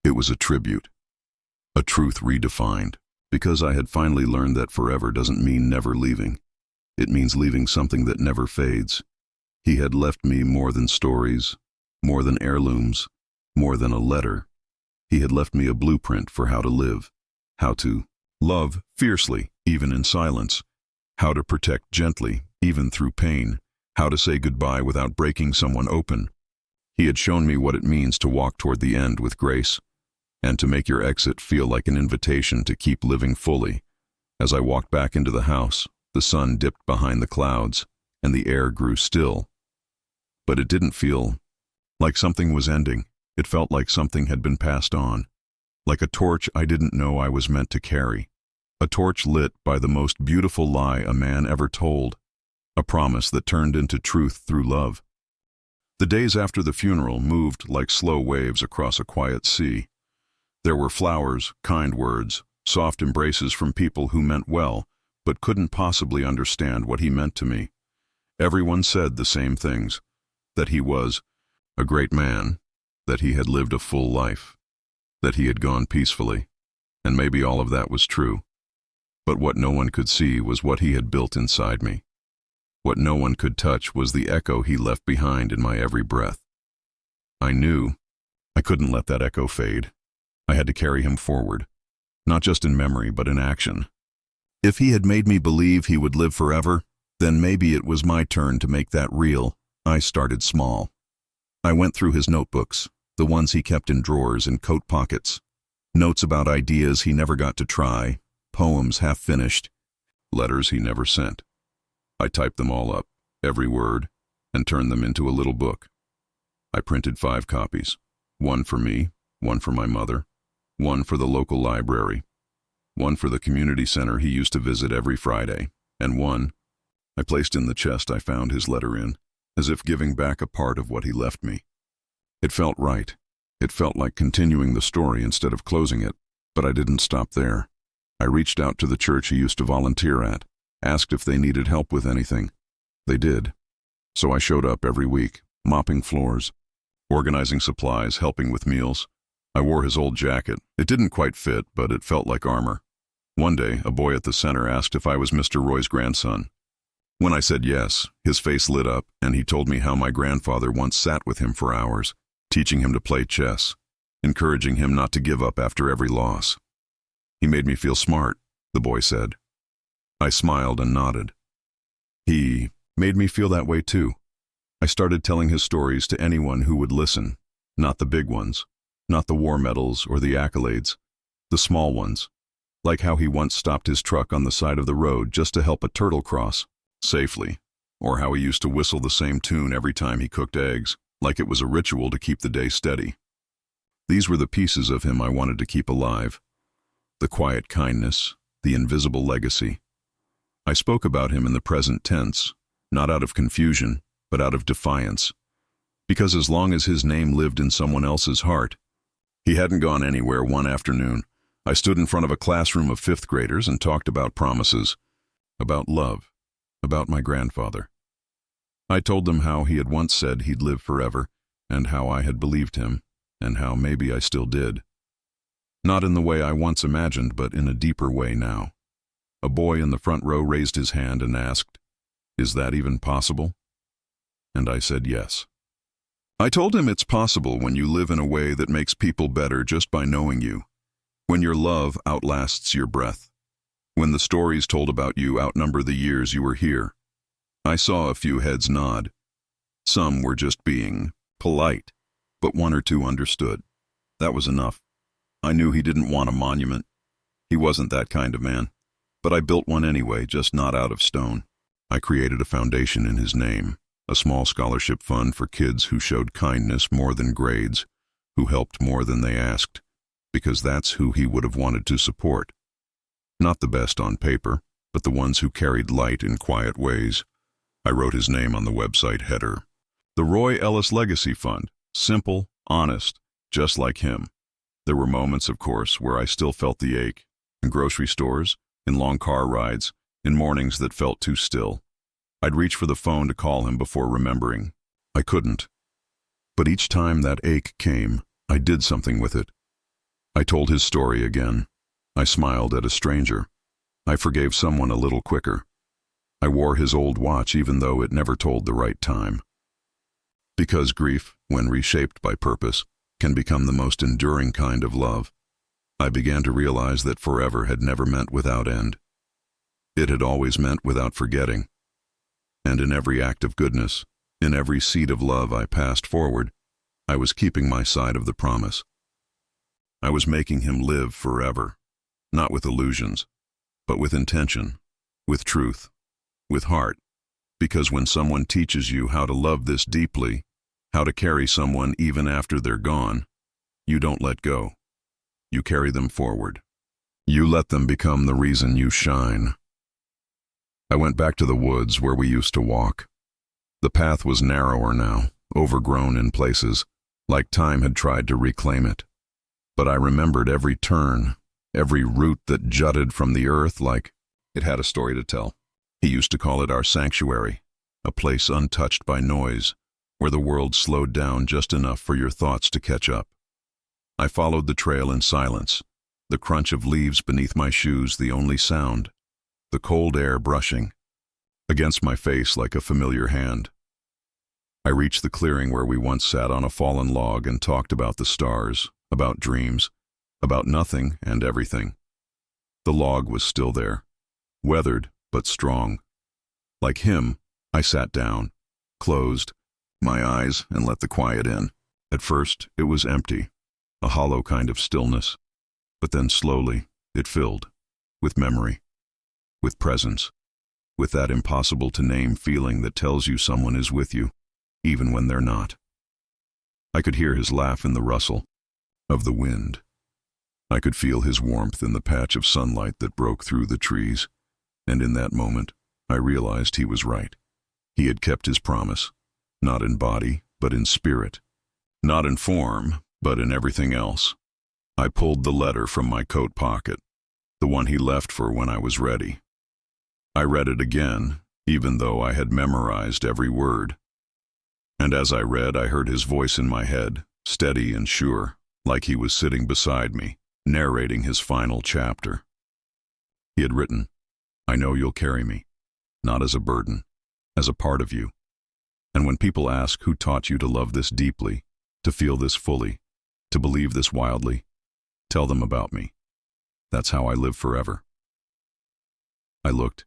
It was a tribute. A truth redefined. Because I had finally learned that forever doesn't mean never leaving. It means leaving something that never fades. He had left me more than stories, more than heirlooms, more than a letter. He had left me a blueprint for how to live, how to love fiercely, even in silence, how to protect gently, even through pain, how to say goodbye without breaking someone open. He had shown me what it means to walk toward the end with grace, and to make your exit feel like an invitation to keep living fully. As I walked back into the house, the sun dipped behind the clouds, and the air grew still. But it didn't feel like something was ending. It felt like something had been passed on, like a torch I didn't know I was meant to carry, a torch lit by the most beautiful lie a man ever told, a promise that turned into truth through love. The days after the funeral moved like slow waves across a quiet sea. There were flowers, kind words, soft embraces from people who meant well, but couldn't possibly understand what he meant to me. Everyone said the same things, that he was a great man, that he had lived a full life, that he had gone peacefully, and maybe all of that was true. But what no one could see was what he had built inside me. What no one could touch was the echo he left behind in my every breath. I knew I couldn't let that echo fade. I had to carry him forward, not just in memory but in action. If he had made me believe he would live forever, then maybe it was my turn to make that real. I started small. I went through his notebooks, the ones he kept in drawers and coat pockets, notes about ideas he never got to try, poems half finished, letters he never sent. I typed them all up, every word, and turned them into a little book. I printed 5 copies, one for me, one for my mother, one for the local library, one for the community center he used to visit every Friday, and one I placed in the chest I found his letter in, as if giving back a part of what he left me. It felt right. It felt like continuing the story instead of closing it, but I didn't stop there. I reached out to the church he used to volunteer at, asked if they needed help with anything. They did. So I showed up every week, mopping floors, organizing supplies, helping with meals. I wore his old jacket. It didn't quite fit, but it felt like armor. One day, a boy at the center asked if I was Mr. Roy's grandson. When I said yes, his face lit up, and he told me how my grandfather once sat with him for hours, teaching him to play chess, encouraging him not to give up after every loss. He made me feel smart, the boy said. I smiled and nodded. He made me feel that way too. I started telling his stories to anyone who would listen, not the big ones, not the war medals or the accolades, the small ones, like how he once stopped his truck on the side of the road just to help a turtle cross, safely, or how he used to whistle the same tune every time he cooked eggs, like it was a ritual to keep the day steady. These were the pieces of him I wanted to keep alive. The quiet kindness, the invisible legacy. I spoke about him in the present tense, not out of confusion, but out of defiance. Because as long as his name lived in someone else's heart, he hadn't gone anywhere. One afternoon, I stood in front of a classroom of 5th graders and talked about promises, about love, about my grandfather. I told them how he had once said he'd live forever, and how I had believed him, and how maybe I still did. Not in the way I once imagined, but in a deeper way now. A boy in the front row raised his hand and asked, "Is that even possible?" And I said yes. I told him it's possible when you live in a way that makes people better just by knowing you, when your love outlasts your breath, when the stories told about you outnumber the years you were here. I saw a few heads nod. Some were just being polite, but 1 or 2 understood. That was enough. I knew he didn't want a monument. He wasn't that kind of man. But I built one anyway, just not out of stone. I created a foundation in his name, a small scholarship fund for kids who showed kindness more than grades, who helped more than they asked, because that's who he would have wanted to support. Not the best on paper, but the ones who carried light in quiet ways. I wrote his name on the website header. The Roy Ellis Legacy Fund, simple, honest, just like him. There were moments, of course, where I still felt the ache, in grocery stores, in long car rides, in mornings that felt too still. I'd reach for the phone to call him before remembering. I couldn't. But each time that ache came, I did something with it. I told his story again. I smiled at a stranger. I forgave someone a little quicker. I wore his old watch even though it never told the right time. Because grief, when reshaped by purpose, can become the most enduring kind of love, I began to realize that forever had never meant without end. It had always meant without forgetting. And in every act of goodness, in every seed of love I passed forward, I was keeping my side of the promise. I was making him live forever, not with illusions, but with intention, with truth, with heart. Because when someone teaches you how to love this deeply, how to carry someone even after they're gone, you don't let go. You carry them forward. You let them become the reason you shine. I went back to the woods where we used to walk. The path was narrower now, overgrown in places, like time had tried to reclaim it. But I remembered every turn, every root that jutted from the earth like it had a story to tell. He used to call it our sanctuary, a place untouched by noise, where the world slowed down just enough for your thoughts to catch up. I followed the trail in silence, the crunch of leaves beneath my shoes the only sound, the cold air brushing against my face like a familiar hand. I reached the clearing where we once sat on a fallen log and talked about the stars, about dreams, about nothing and everything. The log was still there, weathered but strong. Like him, I sat down, closed my eyes and let the quiet in. At first, it was empty, a hollow kind of stillness. But then slowly, it filled, with memory, with presence, with that impossible-to-name feeling that tells you someone is with you, even when they're not. I could hear his laugh in the rustle of the wind. I could feel his warmth in the patch of sunlight that broke through the trees, and in that moment, I realized he was right. He had kept his promise, not in body, but in spirit, not in form, but in everything else. I pulled the letter from my coat pocket, the one he left for when I was ready. I read it again, even though I had memorized every word. And as I read, I heard his voice in my head, steady and sure, like he was sitting beside me, narrating his final chapter. He had written, "I know you'll carry me, not as a burden, as a part of you. And when people ask who taught you to love this deeply, to feel this fully, to believe this wildly, tell them about me. That's how I live forever." I looked,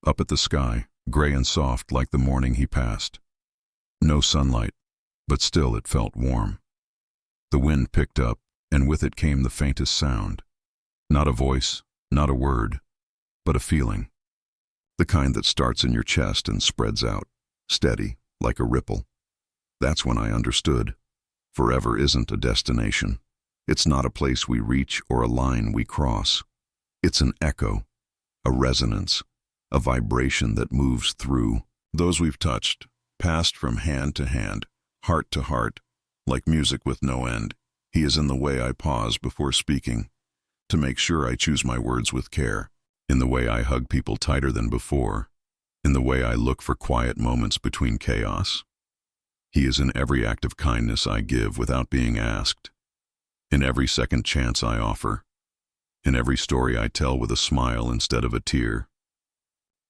up at the sky, gray and soft like the morning he passed. No sunlight, but still it felt warm. The wind picked up, and with it came the faintest sound. Not a voice, not a word, but a feeling. The kind that starts in your chest and spreads out, steady, like a ripple. That's when I understood. Forever isn't a destination. It's not a place we reach or a line we cross. It's an echo, a resonance, a vibration that moves through those we've touched, passed from hand to hand, heart to heart, like music with no end. He is in the way I pause before speaking, to make sure I choose my words with care, in the way I hug people tighter than before, in the way I look for quiet moments between chaos. He is in every act of kindness I give without being asked, in every second chance I offer, in every story I tell with a smile instead of a tear.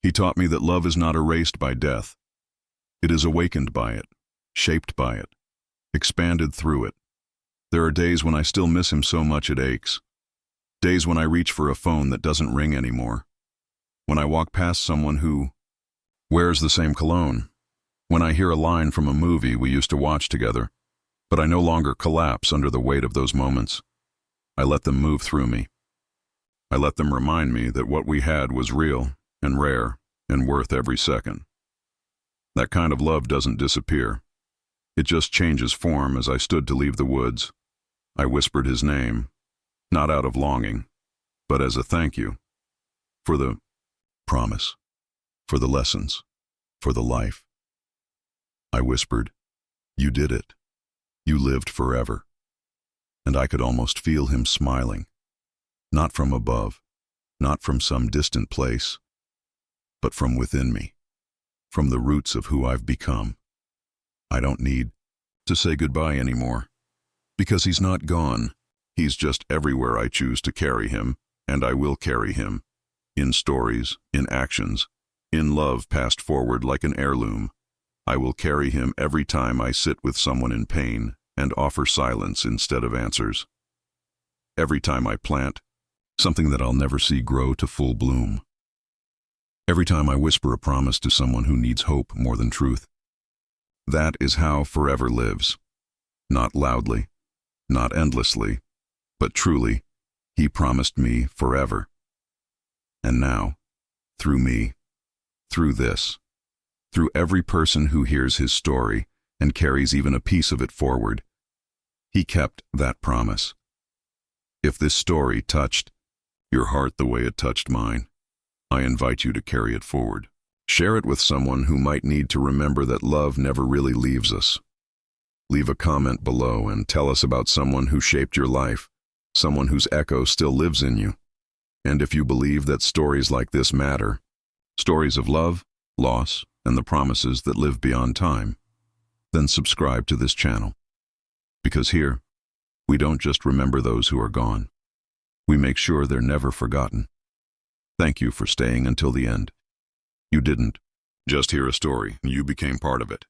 He taught me that love is not erased by death. It is awakened by it, shaped by it, expanded through it. There are days when I still miss him so much it aches. Days when I reach for a phone that doesn't ring anymore. When I walk past someone who wears the same cologne. When I hear a line from a movie we used to watch together, but I no longer collapse under the weight of those moments. I let them move through me. I let them remind me that what we had was real and rare and worth every second. That kind of love doesn't disappear. It just changes form. As I stood to leave the woods, I whispered his name, not out of longing, but as a thank you for the promise, for the lessons, for the life. I whispered, "You did it. You lived forever." And I could almost feel him smiling, not from above, not from some distant place, but from within me, from the roots of who I've become. I don't need to say goodbye anymore, because he's not gone. He's just everywhere I choose to carry him, and I will carry him, in stories, in actions, in love passed forward like an heirloom. I will carry him every time I sit with someone in pain and offer silence instead of answers. Every time I plant something that I'll never see grow to full bloom. Every time I whisper a promise to someone who needs hope more than truth. That is how forever lives. Not loudly, not endlessly, but truly, he promised me forever. And now, through me, through this, through every person who hears his story and carries even a piece of it forward, he kept that promise. If this story touched your heart the way it touched mine, I invite you to carry it forward. Share it with someone who might need to remember that love never really leaves us. Leave a comment below and tell us about someone who shaped your life, someone whose echo still lives in you. And if you believe that stories like this matter, stories of love, loss, and the promises that live beyond time, then subscribe to this channel. Because here, we don't just remember those who are gone. We make sure they're never forgotten. Thank you for staying until the end. You didn't just hear a story, you became part of it.